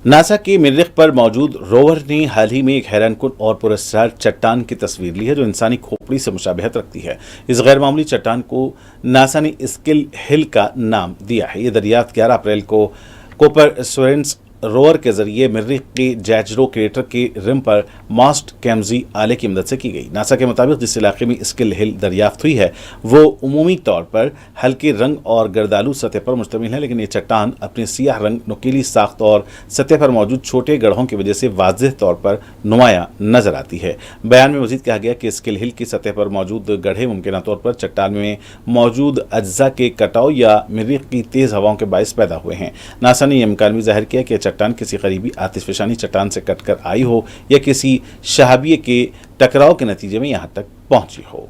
NASA के मरीख पर मौजूद रोवर ने हाल ही में एक हैरान कुन और पुरस्कार चट्टान की तस्वीर ली है जो इंसानी खोपड़ी से मुशाबहत रखती है। इस गैर मामूली चट्टान को नासा ने स्किल हिल का नाम दिया है। ये दरियाफ्त 11 अप्रैल को कोपरसोरेंस रोवर के जरिए मरीख के जैजरो क्रेटर के रिम पर मास्ट कैमजी आले की मदद से की गई। नासा के मुताबिक जिस इलाके में स्किल हिल दरियाफ्त हुई है वो उमूमी तौर पर हल्के रंग और गर्दालू सतह पर मुश्तमिल है, लेकिन ये चट्टान अपने सियाह रंग, नुकीली साख्त और सतह पर मौजूद छोटे गड्ढों की वजह से वाज़ेह तौर पर नुमाया नजर आती है। बयान में मजीद कहा गया कि स्किल हिल की सतह पर मौजूद गड्ढे मुमकिन तौर पर चट्टान में मौजूद अज्जा के कटाव या मरीख की तेज़ हवाओं के बायस पैदा हुए हैं। नासा ने यह इम्कान भी जाहिर किया कि चट्टान किसी करीबी आतिशफशानी चट्टान से कटकर आई हो या किसी शहाबिये के टकराव के नतीजे में यहां तक पहुंची हो।